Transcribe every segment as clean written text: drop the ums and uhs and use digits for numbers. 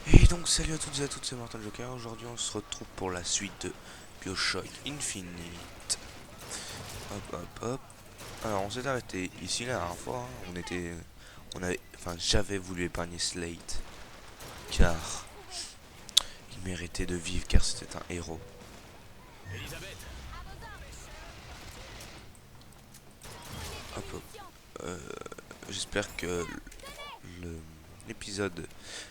Et donc salut à toutes et à tous, c'est Martin Joker. Aujourd'hui on se retrouve pour la suite de BioShock Infinite. Hop hop hop. Alors on s'est arrêté ici la dernière fois, hein. J'avais voulu épargner Slate car il méritait de vivre car c'était un héros. Hop hop. Euh, J'espère que le l'épisode,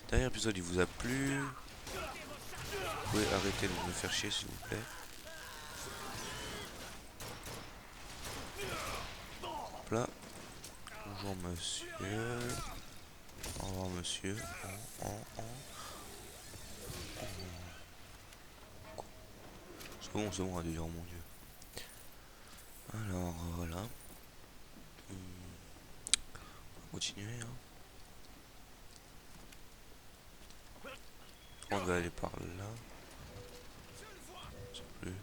dernier épisode il vous a plu. Vous pouvez arrêter de me faire chier s'il vous plaît. Hop là. Bonjour monsieur. Au revoir monsieur. C'est bon à dire, mon dieu. Alors voilà. On va continuer. Hein. On va aller par là. Je sais plus.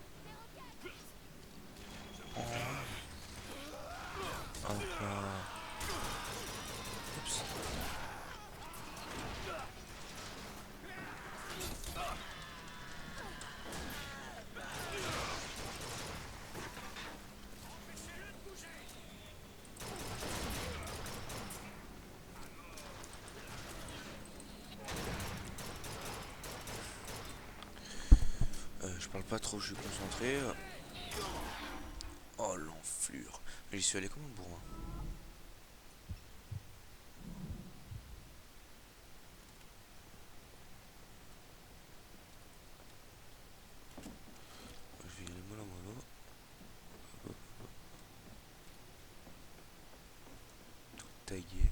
Hop là. Oups. Je parle pas trop, je suis concentré. Oh l'enflure. J'y suis allé comme un bourrin. Je vais y aller mollo mollo. Tout tagué.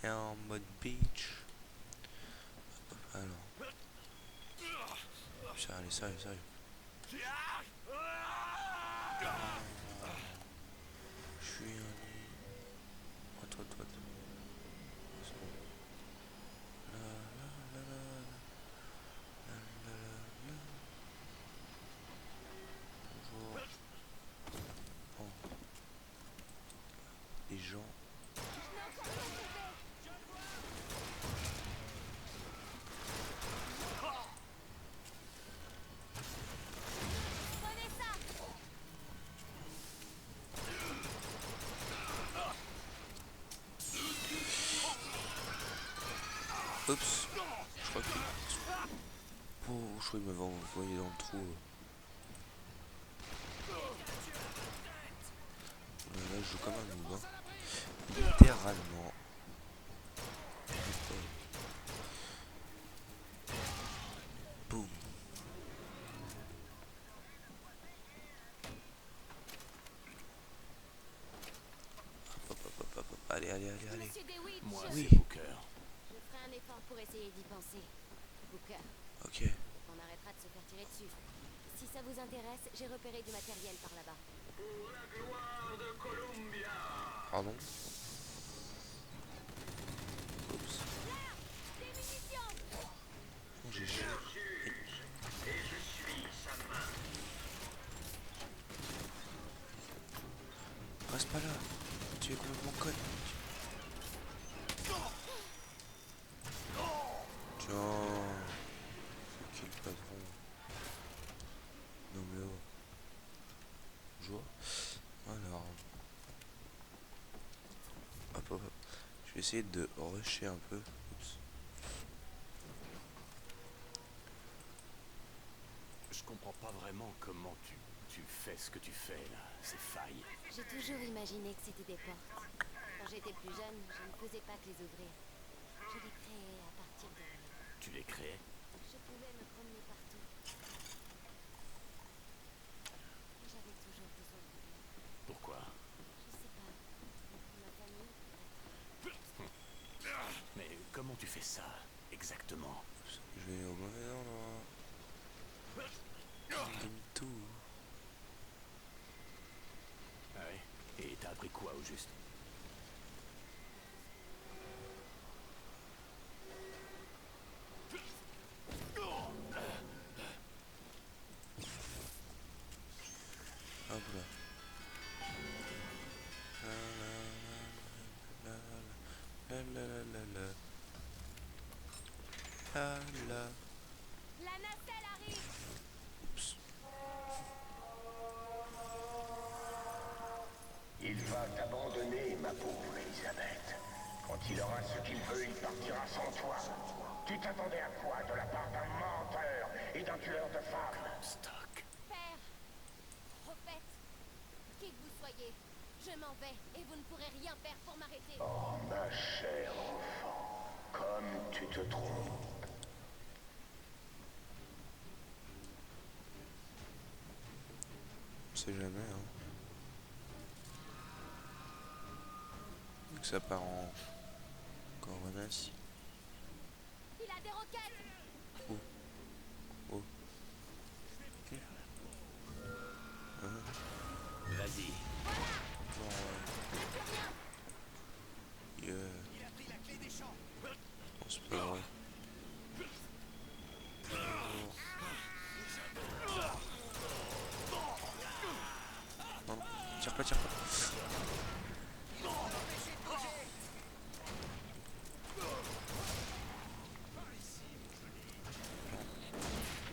Et en mode beach. Alors. Allez, sérieux, sérieux. Je suis un... Toi, toi, toi. C'est bon. La, la, la, la, la, la, la. Bonjour. Oh, les gens. Oups. Je crois qu'il... Oh, je crois qu'il m'avait envoyé dans le trou. Là, je joue comme un noob. Hein. Littéralement. Boum. Hop, hop, hop, hop, hop. Allez, allez, allez, allez. Monsieur DeWitt, Moi, Oui. c'est Booker. je ferai un effort pour essayer d'y penser. Booker, Ok. on arrêtera de se faire tirer dessus. Si ça vous intéresse, j'ai repéré du matériel par là-bas. Pardon. Oups. Des munitions! Oh, j'ai chié. Reste pas là. Tu es complètement conne. Tiens. C'est qui le patron? Non mais oh. Bonjour. Alors. Hop hop hop. Je vais essayer de rusher un peu. Oups. Je comprends pas vraiment comment tu fais ce que tu fais là, ces failles. J'ai toujours imaginé que c'était des portes. Quand j'étais plus jeune, je ne faisais pas que les ouvrir. Je les créais à partir de rien. Tu les créais? Je pouvais me promener partout. Mais j'avais toujours besoin de lui. Pourquoi? Je sais pas. Pour ma famille, peut-être. Mais comment tu fais ça, exactement? Je vais au mauvais endroit. Comme tout. Ah ouais? Et t'as appris quoi au juste? Hop là. La la la la la la la. La la. La nacelle arrive. Oups. Il va t'abandonner, ma pauvre Elisabeth. Quand il aura ce qu'il veut, il partira sans toi. Tu t'attendais à quoi de la part d'un menteur et d'un tueur de femmes? Stock. Père, prophète, qui que vous soyez, je m'en vais et vous ne pourrez rien faire pour m'arrêter. Oh, ma chère enfant, comme tu te trompes. On sait jamais, hein. Donc ça part en menace. Il a des roquettes. Oh. Oh. Vas-y. Genre, yeah. Oh, c'est pas vrai. Non, non, tire pas, tire pas.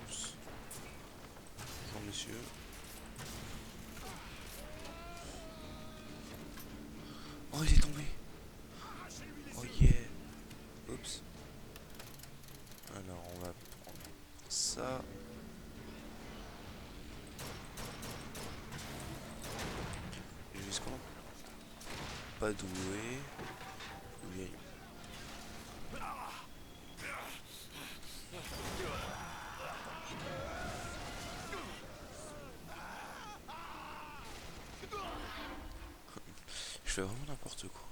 Oups. Bonjour messieurs. Oh, il est tombé. Oh yeah. Oups. Alors on va prendre ça. Jusqu'en pas doué. Ou bien je fais vraiment n'importe quoi.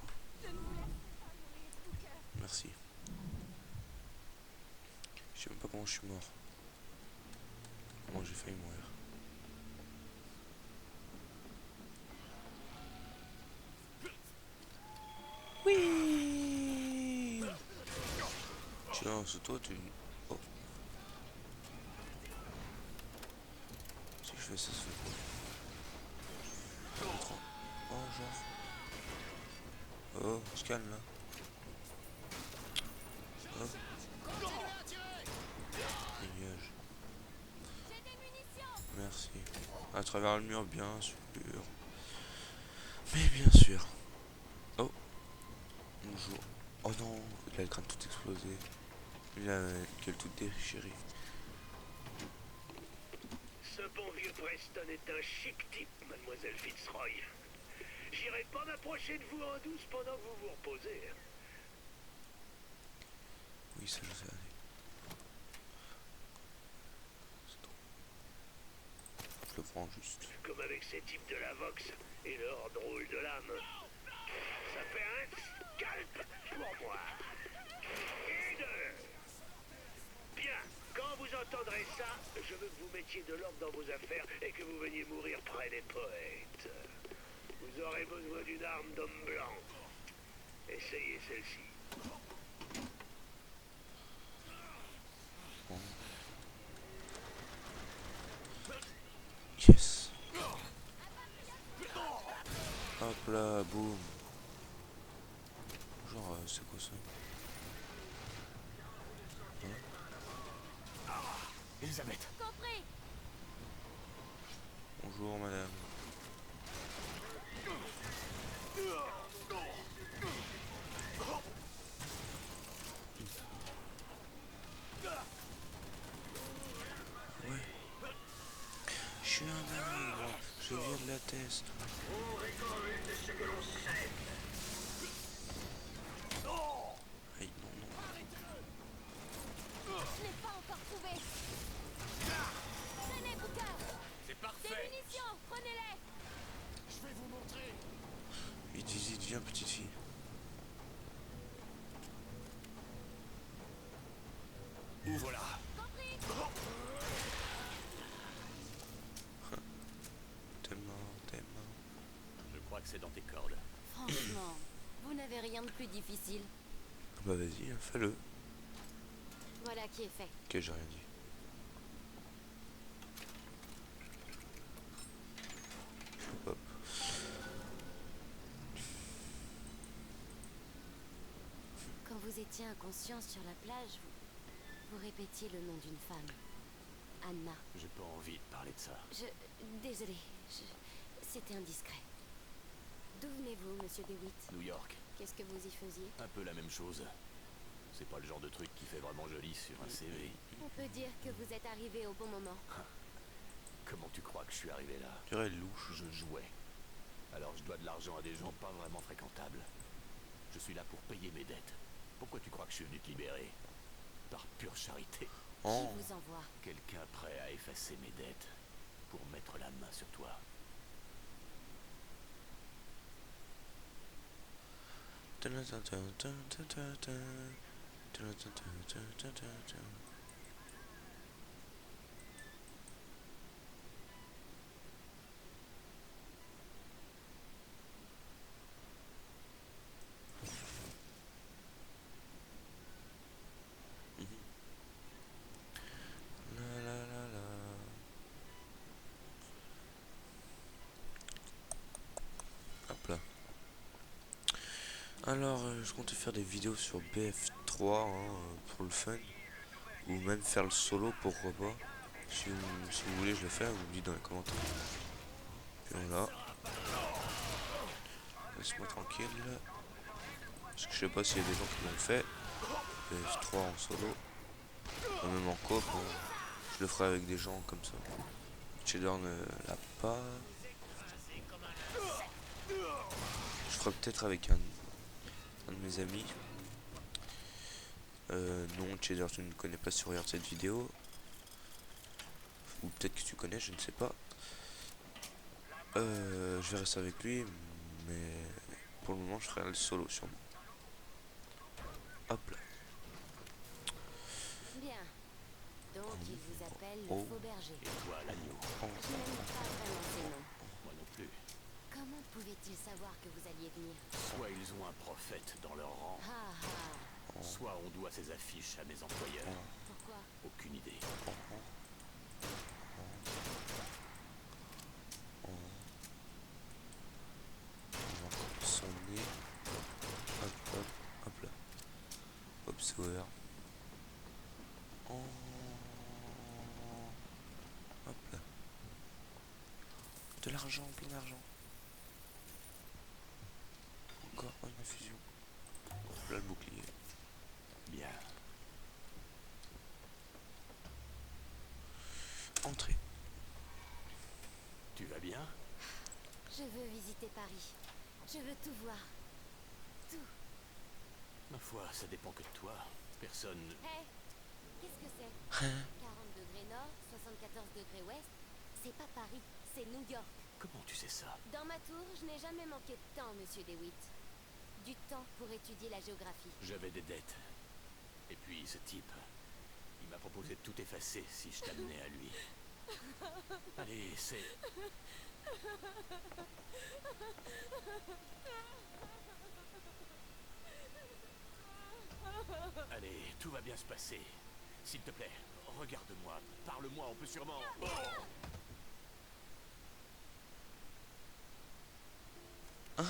Merci. Je sais même pas comment je suis mort. Comment j'ai failli mourir. Oui. Tiens, c'est toi, tu... Oh. Si je fais ça, ça fait quoi? Oh, genre... Oh, on se calme là. Oh. Dégage. J'ai des munitions. Merci. À travers le mur, bien sûr. Mais bien sûr. Oh. Bonjour. Oh non, il a le crâne tout explosé. Il a le gueule toute déchirée. Ce bon vieux Preston est un chic type, mademoiselle Fitzroy. J'irai pas m'approcher de vous en douce pendant que vous vous reposez. Oui, ça je sais. Allez. Je le prends juste. Comme avec ces types de la Vox et leur drôle de lame. Ça fait un scalp pour moi. Et deux. Bien, quand vous entendrez ça, je veux que vous mettiez de l'ordre dans vos affaires et que vous veniez mourir près des poètes. Vous aurez besoin d'une arme d'homme blanc. Essayez celle-ci. Bon. Yes. Hop là, boum. Genre, c'est quoi ça? Elisabeth. Compris. Bonjour madame. Ouais. Je suis un nègre. Je viens de la Thèse. Aïe, non, non. Je n'ai pas encore trouvé. Tenez, Booker. C'est Des parfait. munitions. Prenez-les. Je vais vous montrer. Il dit, viens petite fille. Ouvre-la. Compris. T'es mort, t'es mort. Je crois que c'est dans tes cordes. Franchement, vous n'avez rien de plus difficile. Bah vas-y, hein, fais-le. Voilà qui est fait. Ok, j'ai rien dit. Hop, hop. Quand vous étiez inconscient sur la plage, répétiez le nom d'une femme. Anna. J'ai pas envie de parler de ça. Désolée. C'était indiscret. D'où venez-vous, monsieur DeWitt? New York, Qu'est-ce que vous y faisiez? un peu la même chose. C'est pas le genre de truc qui fait vraiment joli sur un CV. On peut dire que vous êtes arrivé au bon moment. Comment tu crois que je suis arrivé là? Je dirais louche. Je jouais. Alors je dois de l'argent à des gens pas vraiment fréquentables. Je suis là pour payer mes dettes. Pourquoi tu crois que je suis venu te libérer? Par pure charité. Oh. Qui vous envoie? Quelqu'un prêt à effacer mes dettes pour mettre la main sur toi. La la la la. Hop là. Alors, je comptais faire des vidéos sur BF3 pour le fun, ou même faire le solo, pourquoi pas. Si vous voulez, je le fais, vous me dites dans les commentaires. Puis voilà. Laisse-moi tranquille. Parce que je sais pas s'il y a des gens qui l'ont fait. BF3 en solo. Ou même en coop. Je le ferai avec des gens comme ça. Cheddar ne l'a pas. Je ferai peut-être avec un de mes amis. Non, Cheddar, tu ne connais pas si tu regardes cette vidéo. Ou peut-être que tu connais, je ne sais pas. Je verrai ça avec lui, mais pour le moment, je ferai le solo sûrement. Hop là. Bien. Donc, il vous appelle le Oh. faux berger. Et toi, l'agneau? Je n'aime pas vraiment ces noms. Moi non plus. Comment pouvaient-ils savoir que vous alliez venir? Soit ils ont un prophète dans leur rang, Ah ah. soit on doit ces affiches à mes employeurs. Pourquoi? Aucune idée. On va encore son nez. Hop, hop, hop là. Hop, c'est ouvert. Oh. Hop là. De l'argent, plein d'argent. Encore une infusion. Là, le bouclier. Bien. Entrée. Tu vas bien? Je veux visiter Paris. Je veux tout voir. Tout. Ma foi, ça dépend que de toi. Personne... Hé, qu'est-ce que c'est? 40 degrés nord, 74 degrés ouest. C'est pas Paris, c'est New York. Comment tu sais ça? Dans ma tour, je n'ai jamais manqué de temps, monsieur DeWitt. Du temps pour étudier la géographie. J'avais des dettes. Et puis ce type, il m'a proposé de tout effacer si je t'amenais à lui. Allez, c'est... Allez, tout va bien se passer. S'il te plaît, regarde-moi, parle-moi, on peut sûrement... Oh.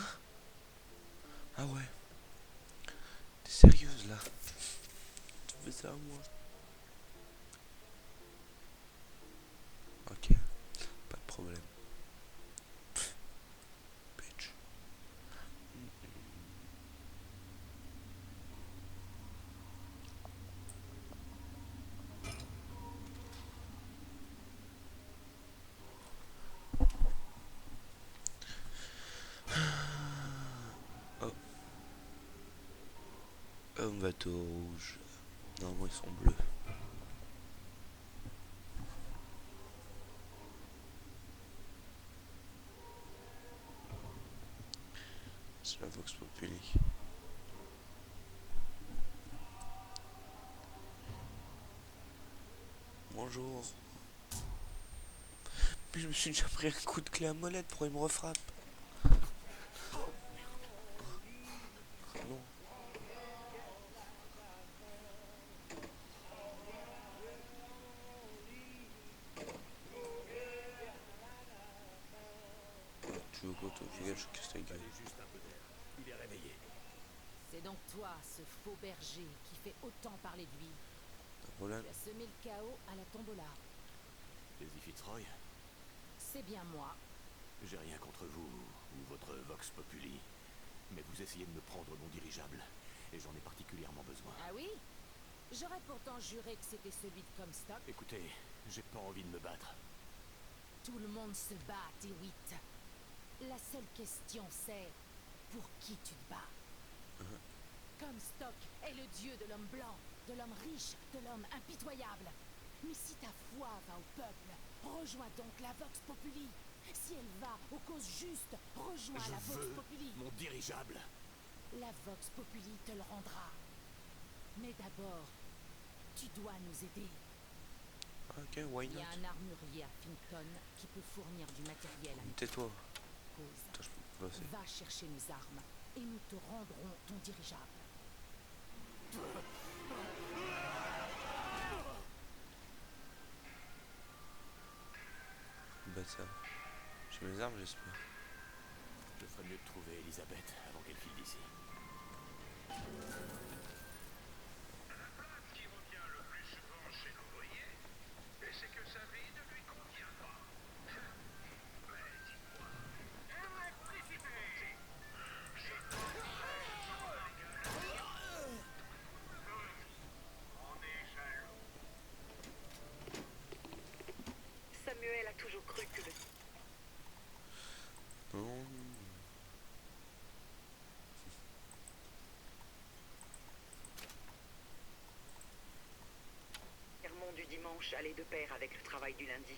Ah ouais. T'es sérieuse là? Tu fais ça à moi? Ok. Pas de problème. Pff, bitch. Oh. Un bateau rouge. Normalement ils sont bleus. C'est la Vox Populi. Bonjour. Mais je me suis déjà pris un coup de clé à molette pour il me refrappe. Non. Tu veux quoi toi? Fais gaffe, je casse ta gueule. Juste un peu d'air. Il est réveillé. C'est donc toi, ce faux berger, qui fait autant parler de lui. Roland. Tu as semé le chaos à la tombola. Daisy Fitzroy, C'est bien moi. j'ai rien contre vous ou votre Vox Populi, mais vous essayez de me prendre mon dirigeable, et j'en ai particulièrement besoin. Ah oui? J'aurais pourtant juré que c'était celui de Comstock. Écoutez, j'ai pas envie de me battre. Tout le monde se bat, Dewitt. La seule question c'est pour qui tu te bats. Comstock est le dieu de l'homme blanc, de l'homme riche, de l'homme impitoyable. Mais si ta foi va au peuple, rejoins donc la Vox Populi. Si elle va aux causes justes, rejoins Je la Vox veux Populi. mon dirigeable. La Vox Populi te le rendra. Mais d'abord, tu dois nous aider. Ok, why Il y not? a un armurier à Finton qui peut fournir du matériel à notre Tais-toi. cause. Attends, je peux pas passer. Va chercher nos armes et nous te rendrons ton dirigeable. Bâtard. J'ai mes armes, j'espère. Je ferais mieux de trouver Elisabeth avant qu'elle file d'ici. Ce qui revient le plus souvent chez l'ouvrier, c'est que sa vie ne lui convient pas. Mais dis-moi, électricité. On est jaloux. Samuel a toujours cru que le Non. sermon du dimanche allait de pair avec le travail du lundi.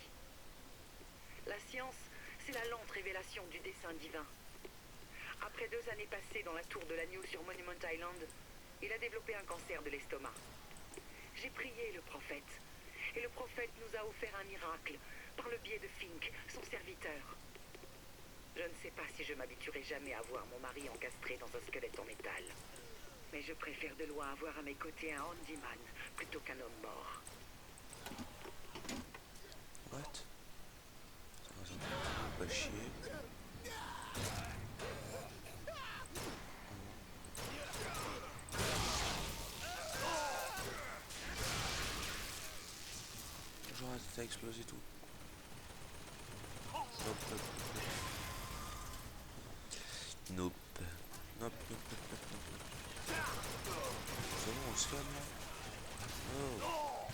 La science, c'est la lente révélation du dessein divin. Après 2 années passées dans la tour de l'agneau sur Monument Island, il a développé un cancer de l'estomac. J'ai prié le prophète, et le prophète nous a offert un miracle par le biais de Fink, son serviteur. Je ne sais pas si je m'habituerai jamais à voir mon mari encastré dans un squelette en métal. Mais je préfère de loin avoir à mes côtés un handyman plutôt qu'un homme mort. What? Ça me fait pas chier. Genre, ça a explosé tout. Hop, hop, hop, hop. Nope. Nope, nope, nope, nope, nope. C'est bon, on se calme là. Oh.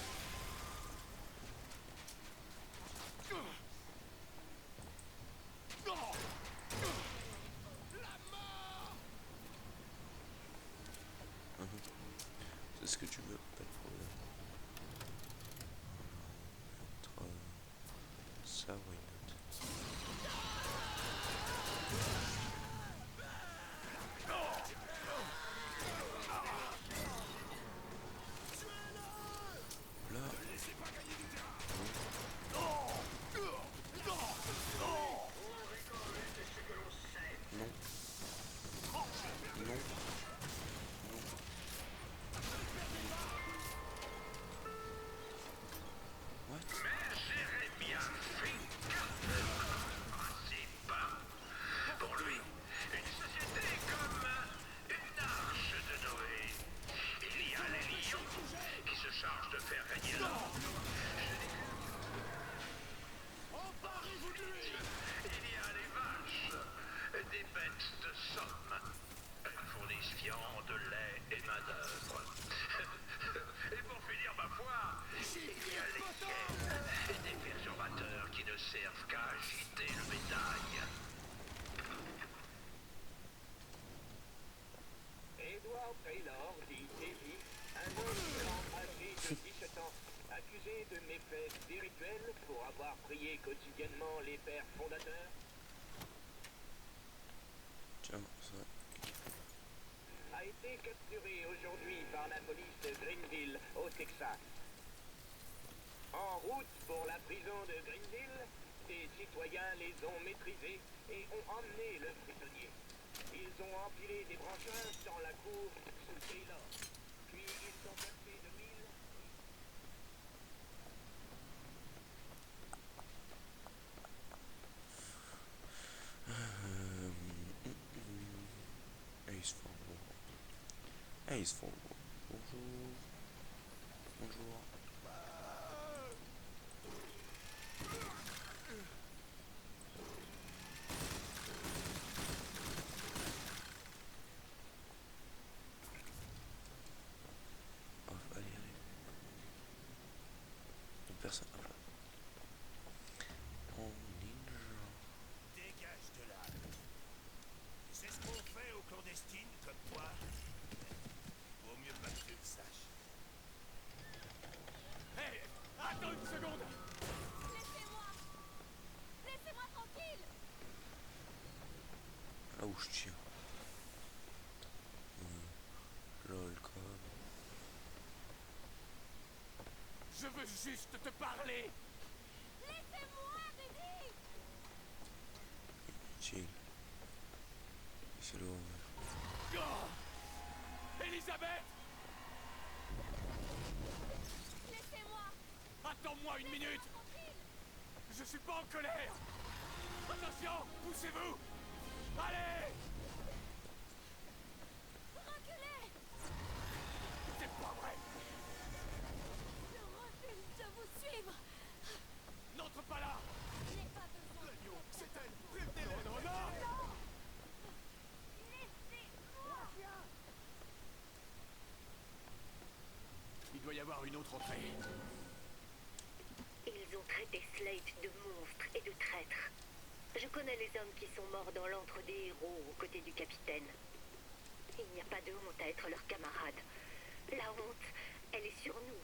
C'est ce que tu veux, pas de problème. On va mettre ça, why not? Là. Non. Non. Non. What? Mais Jérémia Fink, principe. Pour lui, une société est comme une arche de Noé. Il y a les lions qui se chargent de faire régner l'ordre. Il y a les vaches, des bêtes de somme. Elles fournissent viande, lait et main-d'œuvre. Et pour finir, ma foi, il y a les ciels, des perturbateurs qui ne servent qu'à agiter le bétail. Edward Taylor, dit Davy, un homme blanc âgé de 17 ans, accusé de méfaits spirituels pour avoir prié quotidiennement les pères fondateurs, Tiens, ça. a été capturé aujourd'hui par la police de Greenville, au Texas. En route pour la prison de Greenville, des citoyens les ont maîtrisés et ont emmené le prisonnier. Ils ont empilé des branchages dans la cour sous Taylor. Puis ils ont versé de l'huile. Ace for Ace for Bonjour. Bonjour. personne. En ninja. Dégage de là. C'est ce qu'on fait aux clandestines comme toi. Vaut mieux pas que tu le saches. Hé, attends une seconde. Laissez-moi! Laissez-moi tranquille! Là où je tiens. Lol, comme. Je veux juste te parler. Laissez-moi, j'ai dit! Chill. C'est le Oh, Elisabeth, Laissez-moi! attends-moi une minute. Tranquille! Je suis pas en colère. Attention, poussez-vous. Allez. Reculez! C'est pas vrai. Je refuse de vous suivre! N'entre pas là. Je n'ai pas besoin de C'est elle. Prévenez-les. Non, non, non. Laissez-moi! Il doit y avoir une autre entrée. Ils ont traité Slate de monstre et de traître. Je connais les hommes qui sont morts dans l'antre des héros aux côtés du capitaine. Il n'y a pas de honte à être leur camarade. La honte, elle est sur nous,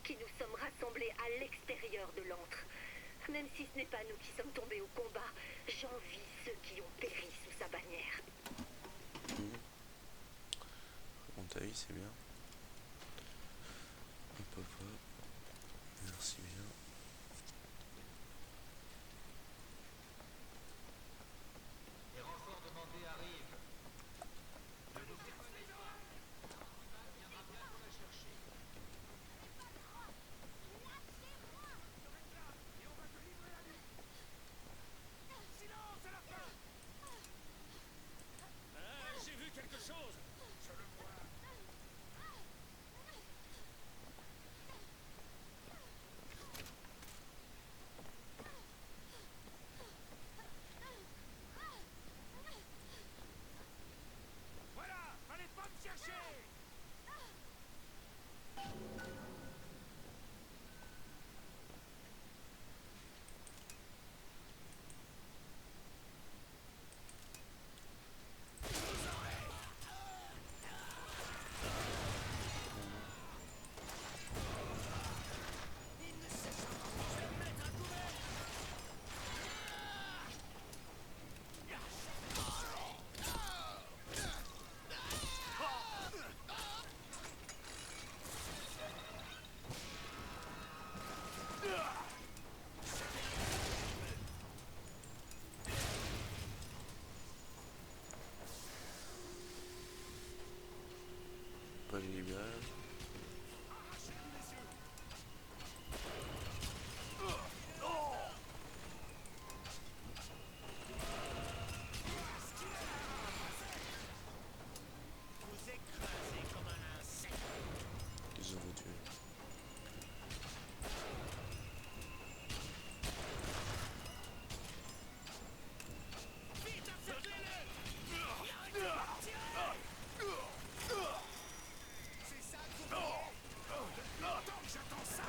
qui nous sommes rassemblés à l'extérieur de l'antre. Même si ce n'est pas nous qui sommes tombés au combat, j'envie ceux qui ont péri sous sa bannière. Mon avis, c'est bien. Hop, hop, hop. Merci bien. Les renforts demandés arrivent. J'ai vu quelque chose. Je le vois. Voilà, fallait pas me chercher. Pas libéral. Vous écrasez comme un insecte. Ils ont tué. Vite, encerclez-le. Arrêtez de tirer. C'est ça que vous voulez. Longtemps que j'attends ça.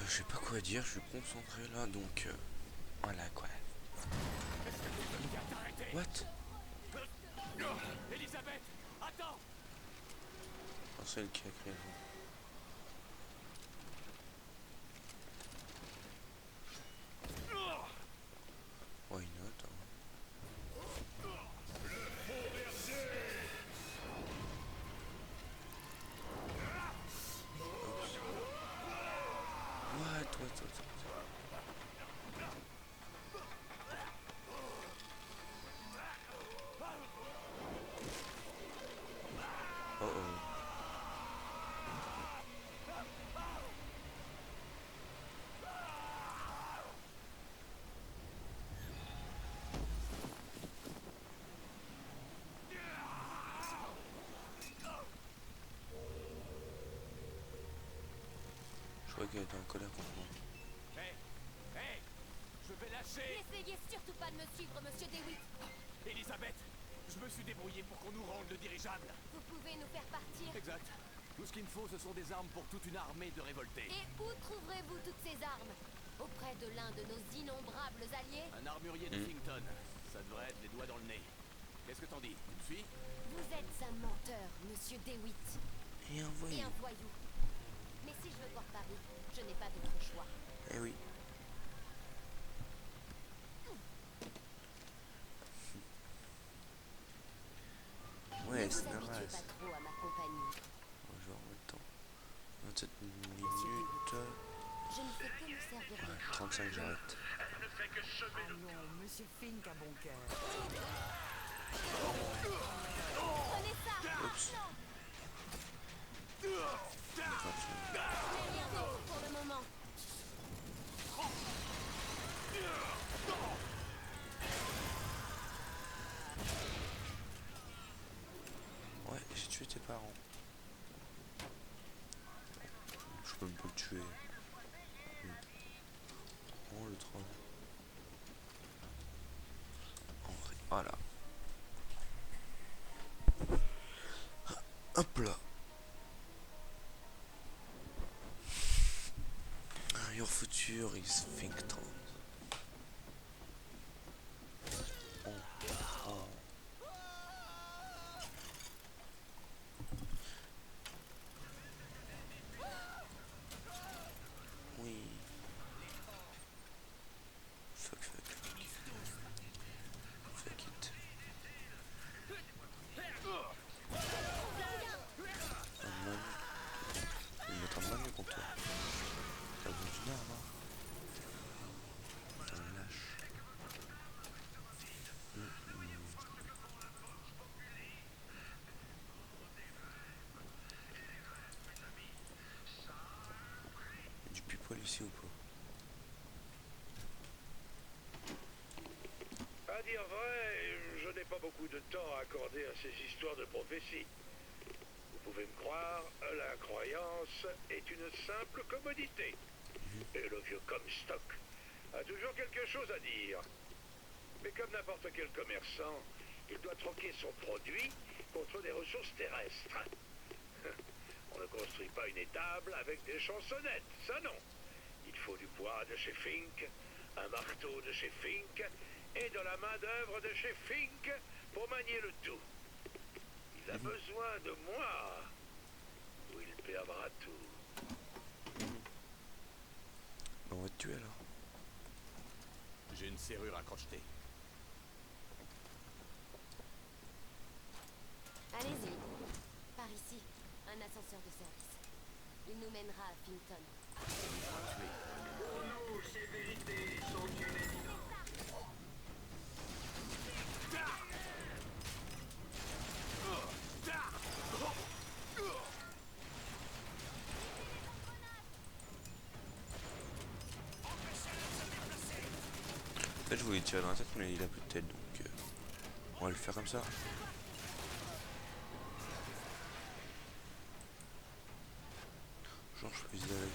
Je sais pas quoi dire, je suis concentré là, donc voilà quoi. What? Elisabeth, attends. Oh, c'est elle qui a créé le jeu. Why not, hein. What? Oh oh. vois qu'elle est en colère contre moi. Hé, hé, je vais lâcher. N'essayez surtout pas de me suivre, monsieur DeWitt. Elisabeth, je me suis débrouillé pour qu'on nous rende le dirigeable. Vous pouvez nous faire partir. Exact. Tout ce qu'il me faut, ce sont des armes pour toute une armée de révoltés. Et où trouverez-vous toutes ces armes? Auprès de l'un de nos innombrables alliés? Un armurier de Fington. Ça devrait être les doigts dans le nez. Qu'est-ce que t'en dis? Tu me suis? Vous êtes un menteur, monsieur DeWitt. Et un Et voyou. un voyou. Mais si je veux voir Paris, je n'ai pas d'autre choix. Eh oui. Ouais, ne c'est vous habituez normal. pas trop à ma compagnie. Je vais remettre le temps. 27 minutes. Je ne fais que me servir de vous. 35, j'arrête. Elle ne fait que semer Ah le non, Monsieur Fink a bon cœur. Prenez ça! Oups. Mais rien d'autre pour le moment. Ouais, j'ai tué tes parents. Je peux même pas le tuer. Oh le troll. Voilà. Hop là. Your future is Finkton. Oh. Oh. Oui. Fuck. Fuck it. Un man. Il va mettre un man contre toi. T'as besoin d'une arme, hein. T'es un lâche. Y'a du people ici ou pas? À dire vrai, je n'ai pas beaucoup de temps à accorder à ces histoires de prophétie. Vous pouvez me croire, la croyance est une simple commodité. Et le vieux Comstock a toujours quelque chose à dire. Mais comme n'importe quel commerçant, il doit troquer son produit contre des ressources terrestres. On ne construit pas une étable avec des chansonnettes, ça non. Il faut du bois de chez Fink, un marteau de chez Fink et de la main-d'œuvre de chez Fink pour manier le tout. Il a besoin de moi ou il perdra tout. On va te tuer alors. J'ai une serrure à crocheter. Allez-y. Par ici, un ascenseur de service. Il nous mènera à Finkton. En fait, je voulais tirer dans la tête, mais il a plus de tête, donc on va le faire comme ça. Genre, je peux viser avec.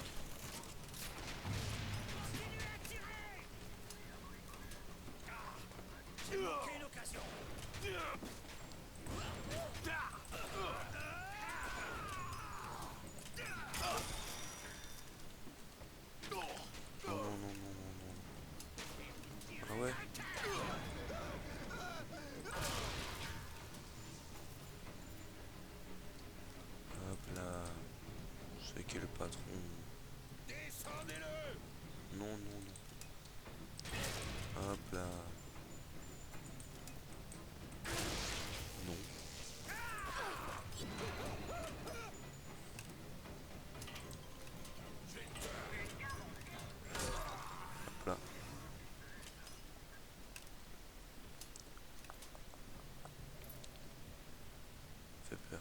Non. Ah ouais. Hop là. C'est qui est le patron? Descendez-le! Non. Hop là. Non. Hop là. Fait peur.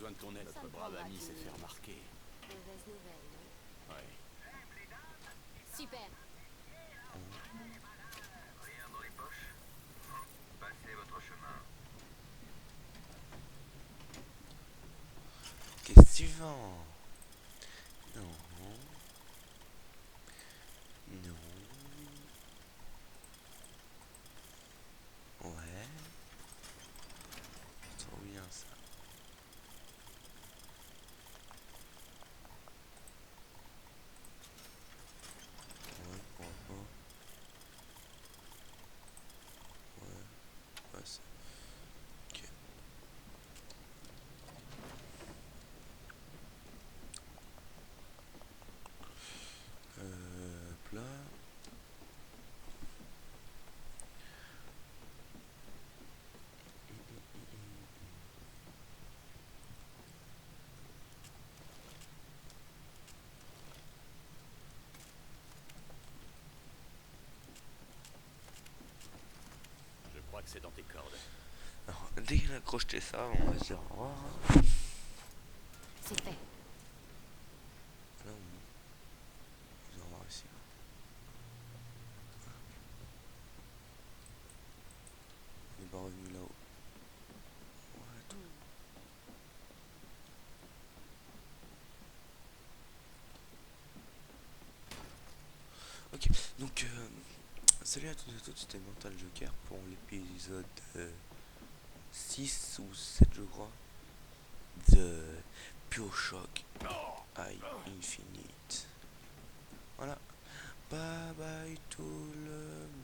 besoin de ton aide. Ça Notre me brave prendra ami 10 s'est fait minutes. remarquer. Mauvaise nouvelle, non? Ouais. Super. Rien dans les poches. Passez votre chemin. Qu'est-ce suivant? Non. Non. Ouais. C'est trop bien ça. Ouais, pourquoi pas. Ouais. Ouais, c'est... Ok. Plat. Je crois que c'est dans tes cordes. Alors, dès qu'il a crocheté ça, on va se dire au revoir. C'est fait. Là, on va au revoir ici. On n'est pas revenu là-haut. Ouais, tout. Ok, donc salut à tous et à toutes, c'était Mental Joker pour l'épisode 6 ou 7 je crois de BioShock Infinite. Voilà, bye bye tout le monde.